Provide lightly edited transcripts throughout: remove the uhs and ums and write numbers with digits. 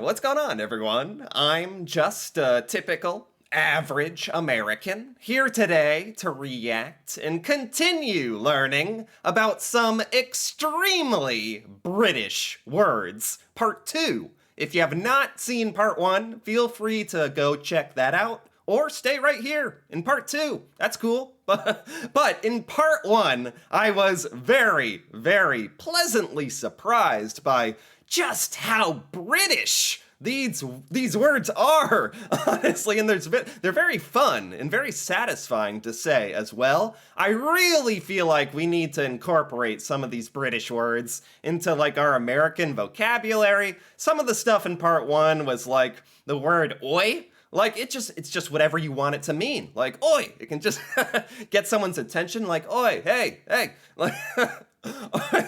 What's going on, everyone? I'm just a typical, average American here today to react and continue learning about some extremely British words. Part 2. If you have not seen Part 1, feel free to go check that out. Or stay right here in Part 2. That's cool. But in Part 1, I was very, very pleasantly surprised by just how British these words are, honestly, and they're very fun and very satisfying to say as well. I really feel like we need to incorporate some of these British words into like our American vocabulary. Some of the stuff in Part 1 was like the word oi. Like it's just whatever you want it to mean. Like oi, it can just get someone's attention. Like oi, hey, like.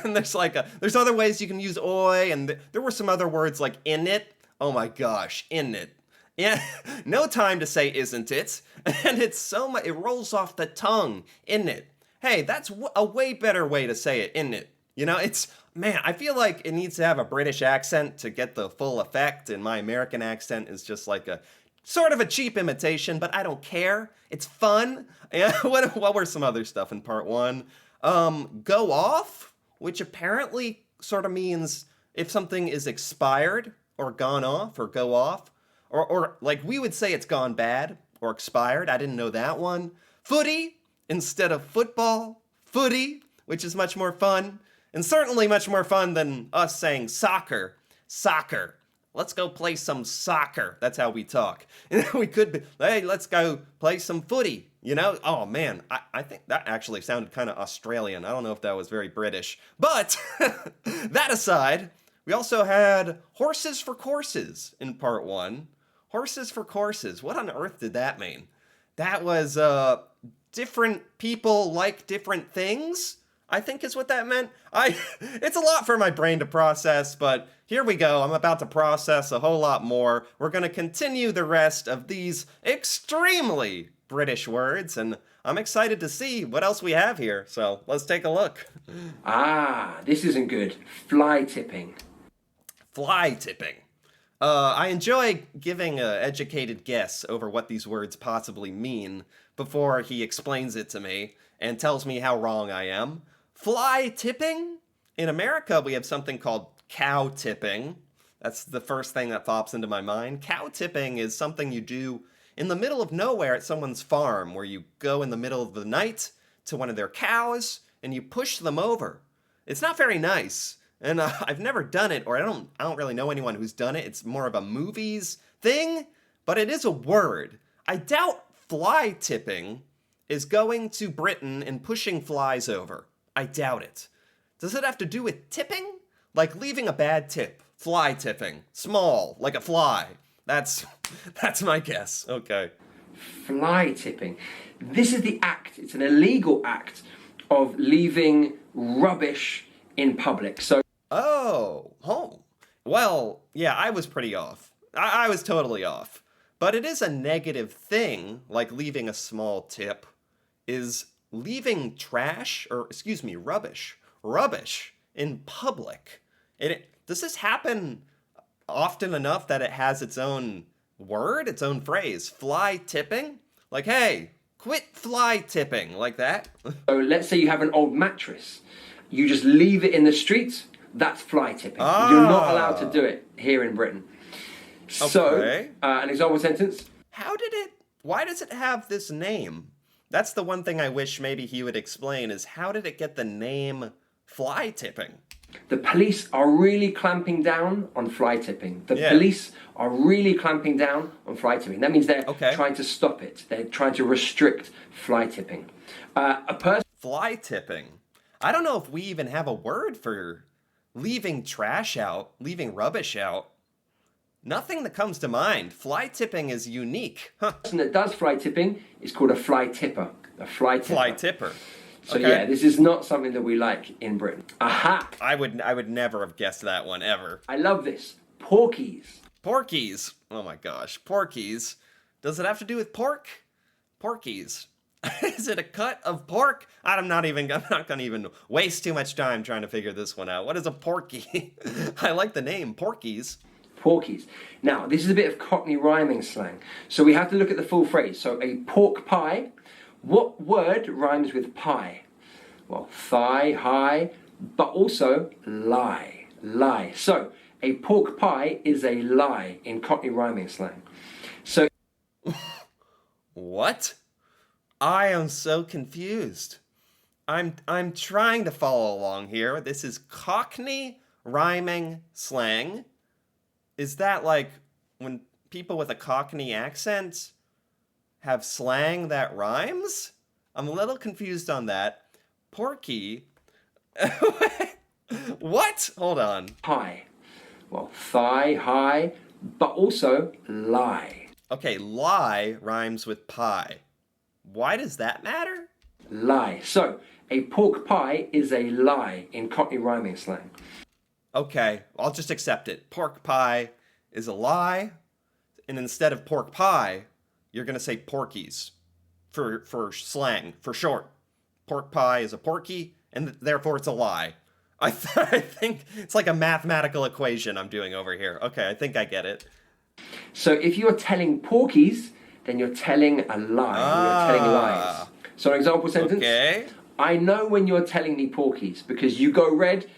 And there's other ways you can use oi, and there were some other words like in it. Oh my gosh, in it. Yeah, no time to say isn't it, and it's so much. It rolls off the tongue. In it. Hey, that's a way better way to say it. In it. You know, man. I feel like it needs to have a British accent to get the full effect, and my American accent is just like a sort of a cheap imitation, but I don't care. It's fun. Yeah. What were some other stuff in Part 1? Go off, which apparently sort of means if something is expired or gone off or go off, or like we would say it's gone bad or expired. I didn't know that one. Footy instead of football. Footy, which is much more fun, and certainly much more fun than us saying soccer. Soccer. Let's go play some soccer. That's how we talk. And we could be, hey, let's go play some footy. You know? Oh man, I think that actually sounded kind of Australian. I don't know if that was very British. But that aside, we also had horses for courses in Part 1. Horses for courses. What on earth did that mean? That was different people like different things, I think is what that meant. It's a lot for my brain to process, but here we go. I'm about to process a whole lot more. We're going to continue the rest of these extremely British words, and I'm excited to see what else we have here. So let's take a look. This isn't good. Fly tipping. Fly tipping. I enjoy giving an educated guess over what these words possibly mean before he explains it to me and tells me how wrong I am. Fly tipping? In America, we have something called cow tipping. That's the first thing that pops into my mind. Cow tipping is something you do in the middle of nowhere at someone's farm, where you go in the middle of the night to one of their cows and you push them over. It's not very nice, and I've never done it, or I don't really know anyone who's done it. It's more of a movies thing, but it is a word. I doubt fly tipping is going to Britain and pushing flies over. I doubt it. Does it have to do with tipping? Like leaving a bad tip. Fly tipping. Small, like a fly. That's my guess. Okay. Fly tipping. This is the act. It's an illegal act of leaving rubbish in public. So. Oh. Well, yeah, I was pretty off. I was totally off. But it is a negative thing, like leaving a small tip, is leaving rubbish in public. Does this happen often enough that it has its own word, its own phrase? Fly tipping? Like, hey, quit fly tipping, like that? So let's say you have an old mattress. You just leave it in the street. That's fly tipping. You're not allowed to do it here in Britain. Okay. So, an example sentence. Why does it have this name? That's the one thing I wish maybe he would explain, is how did it get the name fly tipping? The police are really clamping down on fly tipping. The police are really clamping down on fly tipping. That means they're trying to stop it. They're trying to restrict fly tipping. Fly tipping. I don't know if we even have a word for leaving trash out, leaving rubbish out. Nothing that comes to mind. Fly tipping is unique. Huh. The person that does fly tipping is called a fly tipper. A fly tipper. Fly tipper. So yeah, this is not something that we like in Britain. Aha! I would never have guessed that one ever. I love this. Porkies. Porkies. Oh my gosh. Porkies. Does it have to do with pork? Porkies. Is it a cut of pork? I'm not gonna even waste too much time trying to figure this one out. What is a porky? I like the name, Porkies. porkies. Now, this is a bit of Cockney rhyming slang. So we have to look at the full phrase. So a pork pie, what word rhymes with pie? Well, thigh, high, but also lie, lie. So a pork pie is a lie in Cockney rhyming slang. So what? I am so confused. I'm trying to follow along here. This is Cockney rhyming slang. Is that like when people with a Cockney accent have slang that rhymes? I'm a little confused on that. Porky? What? Hold on. Pie. Well, thigh, high, but also lie. Okay, lie rhymes with pie. Why does that matter? Lie. So, a pork pie is a lie in Cockney rhyming slang. Okay, I'll just accept it. Pork pie is a lie, and instead of pork pie, you're going to say porkies for slang, for short. Pork pie is a porky, and therefore it's a lie. I think it's like a mathematical equation I'm doing over here. Okay, I think I get it. So if you're telling porkies, then you're telling a lie. You're telling lies. So an example sentence. Okay. I know when you're telling me porkies because you go red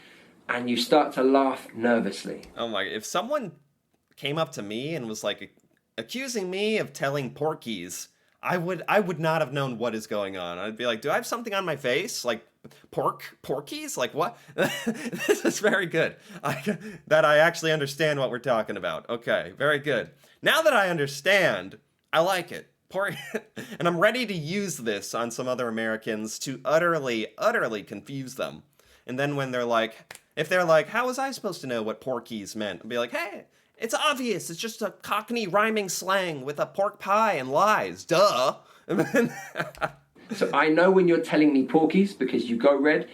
and you start to laugh nervously. Oh my, if someone came up to me and was like accusing me of telling porkies, I would not have known what is going on. I'd be like, do I have something on my face? Like porkies? Like what? This is very good. That I actually understand what we're talking about. Okay, very good. Now that I understand, I like it. And I'm ready to use this on some other Americans to utterly confuse them. And then when they're like, if they're like, how was I supposed to know what porkies meant? I'd be like, hey, it's obvious. It's just a Cockney rhyming slang with a pork pie and lies. Duh. So I know when you're telling me porkies because you go red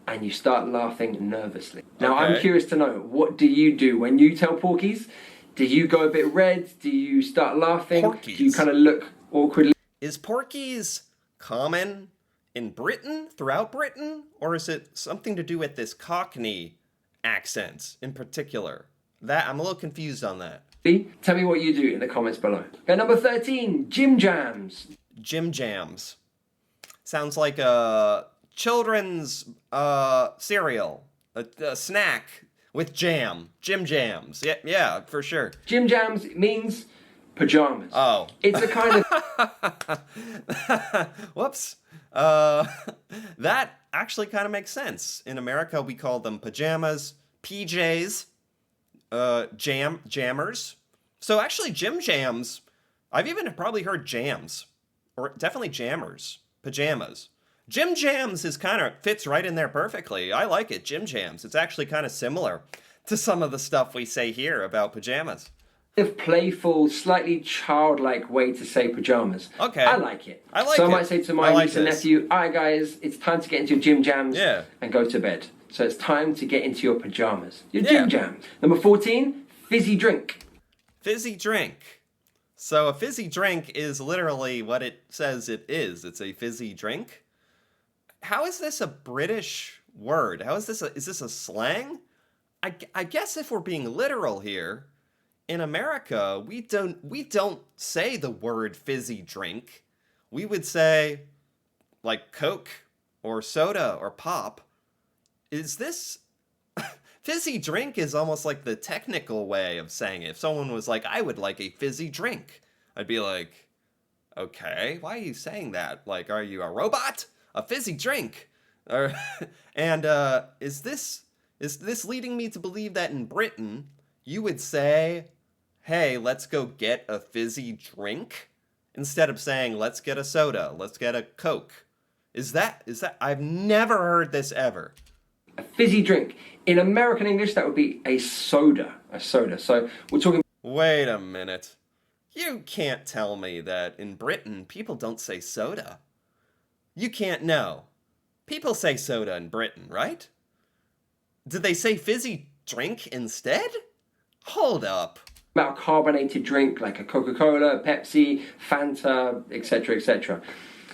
and you start laughing nervously. Now I'm curious to know, what do you do when you tell porkies? Do you go a bit red? Do you start laughing? Porkies. Do you kind of look awkwardly? Is porkies common in Britain, throughout Britain? Or is it something to do with this Cockney accent in particular? That I'm a little confused on that. Tell me what you do in the comments below. Okay, number 13, Jim Jams. Jim Jams. Sounds like a children's cereal, a snack with jam. Jim Jams. Yeah, for sure. Jim Jams means pajamas. Oh. It's a kind of... Whoops. That actually kind of makes sense. In America, we call them pajamas, PJs, jammers. So actually, Jim Jams, I've even probably heard jams, or definitely jammers, pajamas. Jim Jams is kind of fits right in there perfectly. I like it, Jim Jams. It's actually kind of similar to some of the stuff we say here about pajamas. of playful, slightly childlike way to say pajamas. Okay. I like it. I like so it. I might say to my niece and nephew, all right guys, it's time to get into your Jim Jams and go to bed. So it's time to get into your pajamas. Your Jim Jams. Number 14, fizzy drink. Fizzy drink. So a fizzy drink is literally what it says it is. It's a fizzy drink. How is this a British word? How is this is this a slang? I guess if we're being literal here, in America, we don't say the word fizzy drink. We would say like Coke or soda or pop. Is this fizzy drink is almost like the technical way of saying it. If someone was like, I would like a fizzy drink, I'd be like, okay, why are you saying that? Like, are you a robot? A fizzy drink? And is this leading me to believe that in Britain, you would say, hey, let's go get a fizzy drink? Instead of saying, let's get a soda, let's get a Coke. Is that, I've never heard this ever. A fizzy drink. In American English, that would be a soda. A soda. So we're talking... Wait a minute. You can't tell me that in Britain, people don't say soda. You can't know. People say soda in Britain, right? Did they say fizzy drink instead? Hold up. About a carbonated drink like a Coca-Cola, Pepsi, Fanta, etc., etc.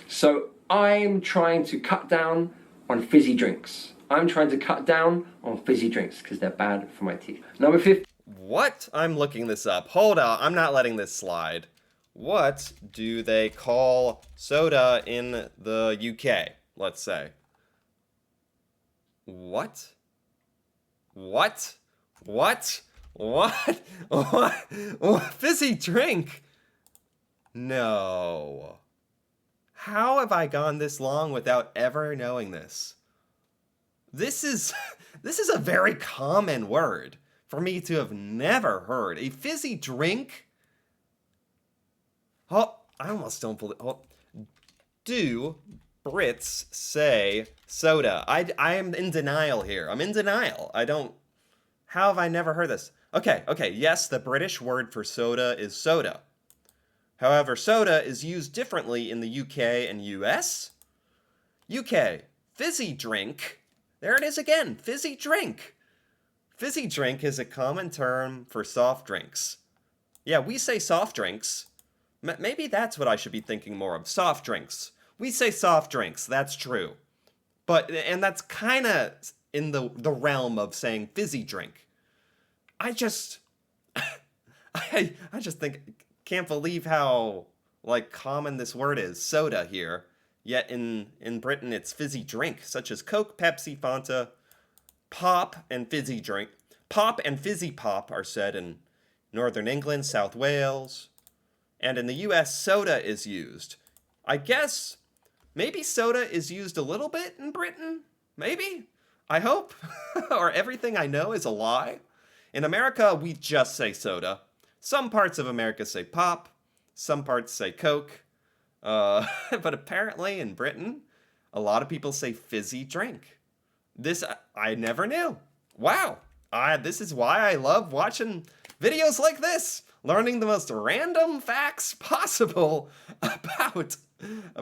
So I'm trying to cut down on fizzy drinks. I'm trying to cut down on fizzy drinks because they're bad for my teeth. Number 15. What? I'm looking this up. Hold on, I'm not letting this slide. What do they call soda in the UK? Let's say. What? What? What? What? What? Fizzy drink? No. How have I gone this long without ever knowing this? This is this is a very common word for me to have never heard. A fizzy drink? Oh, I almost don't believe. Oh, do Brits say soda? I am in denial here. I'm in denial. I don't. How have I never heard this? Okay. Yes, the British word for soda is soda. However, soda is used differently in the UK and US. UK, fizzy drink. There it is again, fizzy drink. Fizzy drink is a common term for soft drinks. Yeah, we say soft drinks. Maybe that's what I should be thinking more of, soft drinks. We say soft drinks, that's true. And that's kind of in the realm of saying fizzy drink. I just can't believe how common this word is, soda here. Yet in Britain it's fizzy drink, such as Coke, Pepsi, Fanta, pop, and fizzy drink. Pop and fizzy pop are said in Northern England, South Wales, and in the US soda is used. I guess maybe soda is used a little bit in Britain? Maybe? I hope. Or everything I know is a lie. In America, we just say soda. Some parts of America say pop. Some parts say Coke. But apparently in Britain, a lot of people say fizzy drink. This, I never knew. Wow. This is why I love watching videos like this. Learning the most random facts possible about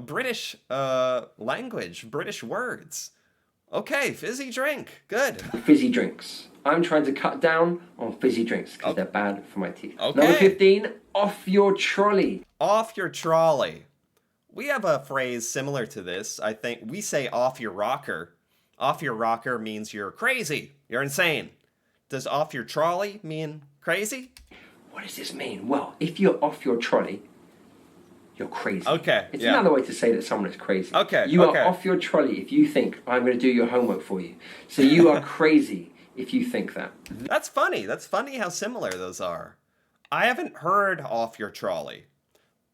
British language, British words. Okay, fizzy drink. Good. Fizzy drinks. I'm trying to cut down on fizzy drinks because they're bad for my teeth. Okay. Number 15, off your trolley. Off your trolley. We have a phrase similar to this. I think we say off your rocker. Off your rocker means you're crazy. You're insane. Does off your trolley mean crazy? What does this mean? Well, if you're off your trolley, you're crazy. Okay. It's another way to say that someone is crazy. Okay. You are off your trolley if you think, I'm going to do your homework for you. So you are crazy if you think that. That's funny. That's funny how similar those are. I haven't heard off your trolley,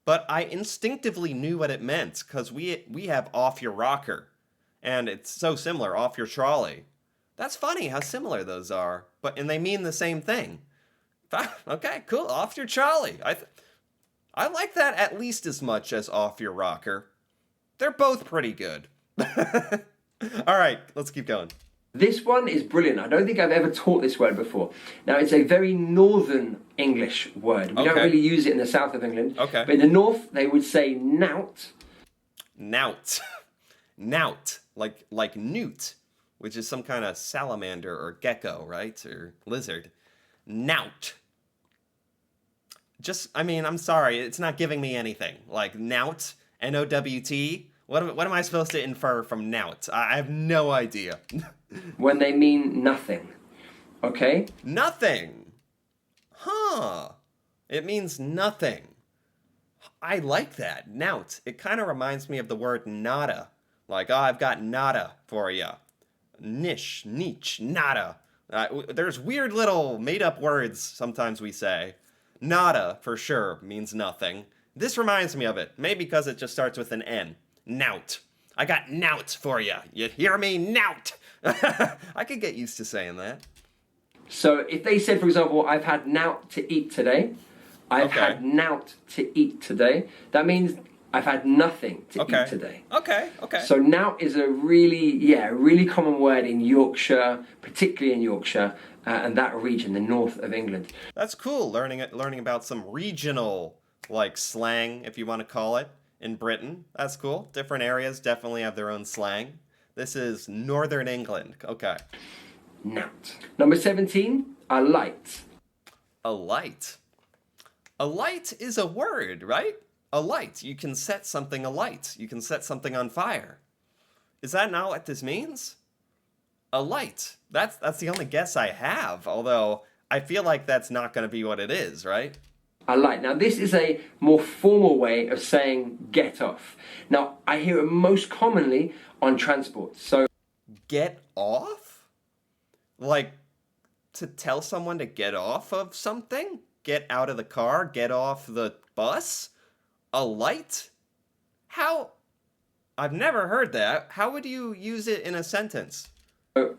but I instinctively knew what it meant because we have off your rocker, and it's so similar, off your trolley. That's funny how similar those are, and they mean the same thing. Okay, cool, off your trolley. I like that at least as much as off your rocker. They're both pretty good. All right, let's keep going. This one is brilliant. I don't think I've ever taught this word before. Now, it's a very northern English word. We don't really use it in the south of England. Okay. But in the north, they would say knout. Knout. Knout. Like newt, which is some kind of salamander or gecko, right? Or lizard. Knout. I'm sorry, it's not giving me anything. Like knout, N-O-W-T. What am I supposed to infer from knout? I have no idea. When they mean nothing. Okay? Nothing. Huh. It means nothing. I like that. Knout. It kind of reminds me of the word nada. Like, I've got nada for you. Niche, nada. There's weird little made-up words sometimes we say. Nada, for sure, means nothing. This reminds me of it. Maybe because it just starts with an N. Knout. I got knout for you. You hear me? Knout. I could get used to saying that. So if they said, for example, I've had knout to eat today. I've had knout to eat today. That means I've had nothing to eat today. Okay. So knout is a really common word in Yorkshire, particularly in Yorkshire, and that region, the north of England. That's cool, learning about some regional, slang, if you want to call it, in Britain. That's cool. Different areas definitely have their own slang. This is Northern England. Okay. Knout. Number 17, a light. A light. A light is a word, right? A light. You can set something alight. You can set something on fire. Is that not what this means? A light. That's the only guess I have, although I feel like that's not going to be what it is, right? I like. Now, this is a more formal way of saying get off. Now, I hear it most commonly on transport. So, Get off? Like to tell someone to get off of something? Get out of the car? Get off the bus? A light? How? I've never heard that. How would you use it in a sentence?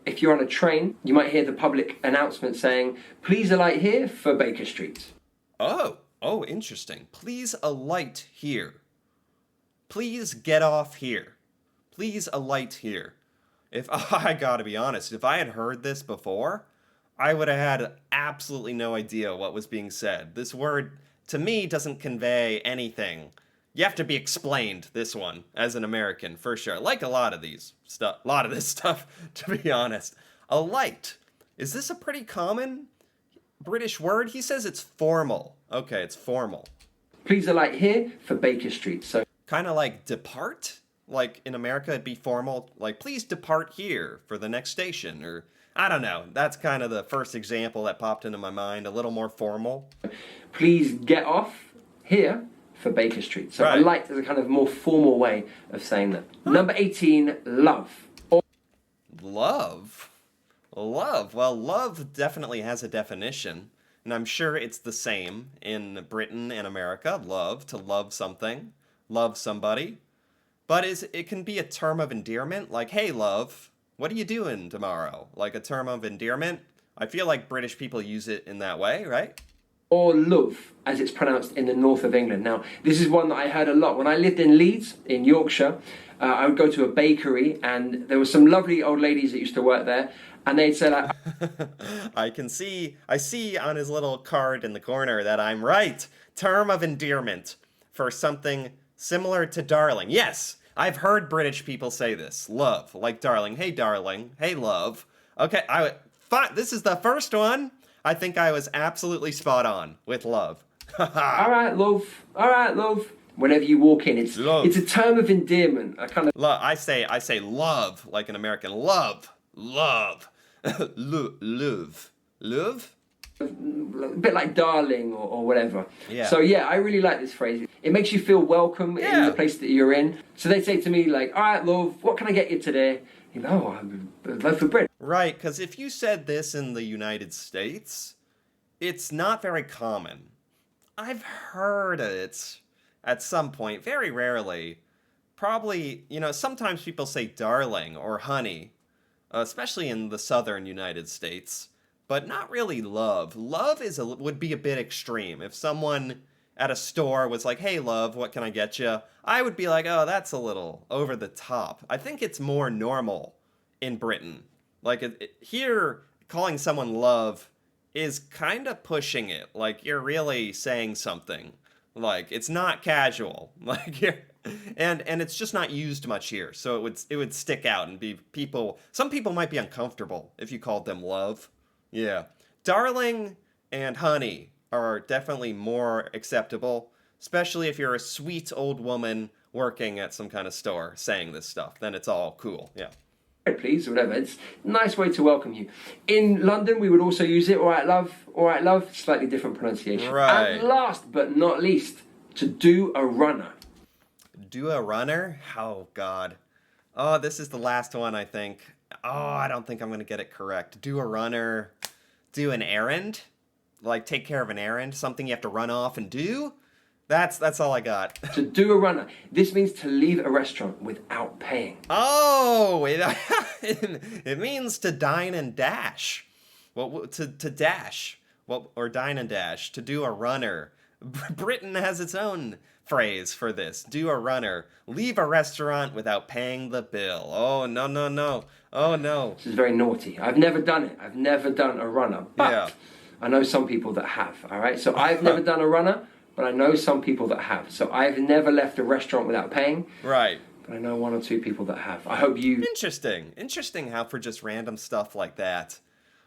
if you're on a train, you might hear the public announcement saying, please alight here for Baker Street. Oh, interesting. Please alight here. Please get off here. Please alight here. If I gotta be honest, if I had heard this before, I would have had absolutely no idea what was being said. This word, to me, doesn't convey anything. You have to be explained, this one, as an American, for sure. Like a lot of these stuff, a lot of this stuff, to be honest. Alight. Is this a pretty common British word? He says it's formal. Okay, it's formal. Please alight here for Baker Street. So Kind of like depart? Like in America, it'd be formal. Like, please depart here for the next station. Or, I don't know. That's kind of the first example that popped into my mind. A little more formal. please get off here for Baker Street. So Right. alight is a kind of more formal way of saying that. Number 18, love. Love? Love. Well, love definitely has a definition. And I'm sure it's the same in Britain and America. Love, to love something, love somebody. But it can be a term of endearment, like, hey, love, what are you doing tomorrow? Like a term of endearment. I feel like British people use it in that way, right? Or love, as it's pronounced in the north of England. Now, this is one that I heard a lot. When I lived in Leeds, in Yorkshire, I would go to a bakery, and there were some lovely old ladies that used to work there, and they'd say, like, I see on his little card in the corner that I'm right. Term of endearment for something similar to darling. Yes, I've heard British people say this. Love, like darling. Hey, darling. Hey, love. Okay, fine. This is the first one. I think I was absolutely spot on with love. all right, love, all right, love. Whenever you walk in, Love. it's a term of endearment, a kind of I say love like an American. Love. Love. Love? a bit like darling or whatever. Yeah. So yeah, I really like this phrase. It makes you feel welcome in Yeah. the place that you're in. So they say to me like, all right, love, what can I get you today? You know, a loaf of bread. Right, because if you said this in the United States, it's not very common. I've heard it at some point, very rarely. Probably, sometimes people say darling or honey, especially in the southern United States, but not really love. Love would be a bit extreme. If someone at a store was like, hey, love, what can I get you? I would be like, oh, that's a little over the top. I think it's more normal in Britain. Like, here, calling someone love is kind of pushing it. Like, you're really saying something. Like, it's not casual. Like, and it's just not used much here. So it would stick out and be some people might be uncomfortable if you called them love. Yeah. Darling and honey are definitely more acceptable, especially if you're a sweet old woman working at some kind of store saying this stuff. Then it's all cool. Yeah. Please, or whatever. It's a nice way to welcome you. In London, we would also use it. All right, love. Slightly different pronunciation. Right. And last but not least, to do a runner. Do a runner? Oh, God. Oh, this is the last one, I think. Oh, I don't think I'm going to get it correct. Do a runner. Do an errand? Like, take care of an errand? Something you have to run off and do? That's all I got. To do a runner. This means to leave a restaurant without paying. Oh, it means to dine and dash. Well, to dash. Well, or dine and dash. To do a runner. Britain has its own phrase for this. Do a runner. Leave a restaurant without paying the bill. Oh, no. Oh, no. This is very naughty. I've never done it. I've never done a runner. But Yeah. I know some people that have, all right? So I've never done a runner, but I know some people that have. So I've never left a restaurant without paying, Right. but I know one or two people that have. I hope you... Interesting how for just random stuff like that,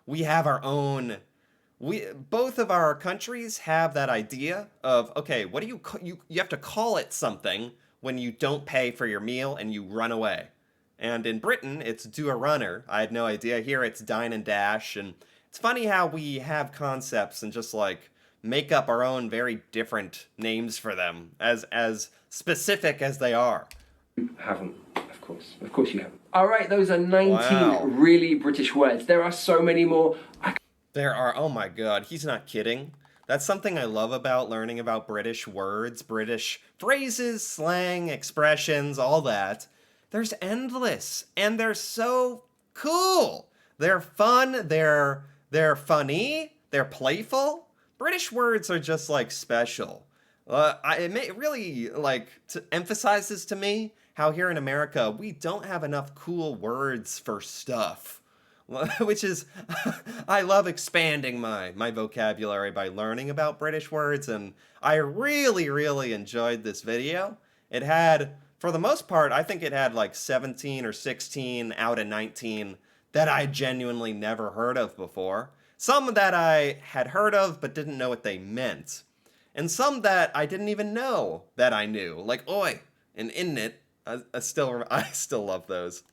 we have our own... both of our countries have that idea of, okay, what do you have to call it something when you don't pay for your meal and you run away. And in Britain, it's do a runner. I had no idea. Here it's dine and dash, and It's funny how we have concepts and just like make up our own very different names for them as specific as they are. You haven't, of course. Of course you haven't. All right, those are 19 Wow. really British words. There are so many more. There are, oh my god, he's not kidding. That's something I love about learning about British words, British phrases, slang, expressions, all that. There's endless, and they're so cool. They're fun, they're funny, they're playful. British words are just like special. It really like emphasizes to me how here in America we don't have enough cool words for stuff. Which is, I love expanding my vocabulary by learning about British words, and I really, really enjoyed this video. It had, for the most part, I think it had like 17 or 16 out of 19 that I genuinely never heard of before. Some that I had heard of but didn't know what they meant. And some that I didn't even know that I knew, like oi and innit. I still love those.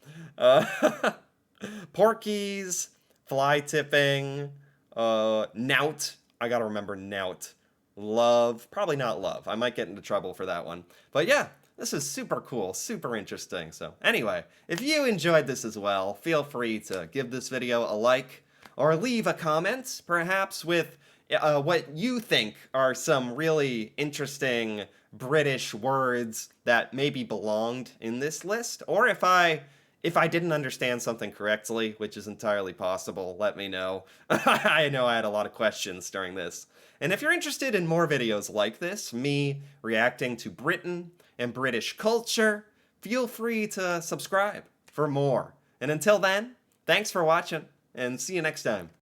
Porkies, fly tipping, knout. I gotta remember knout. Love, probably not love. I might get into trouble for that one. But yeah, this is super cool, super interesting. So anyway, if you enjoyed this as well, feel free to give this video a like or leave a comment, perhaps with what you think are some really interesting British words that maybe belonged in this list, or if I didn't understand something correctly, which is entirely possible, let me know. I know I had a lot of questions during this. And if you're interested in more videos like this, me reacting to Britain and British culture, feel free to subscribe for more. And until then, thanks for watching, and see you next time.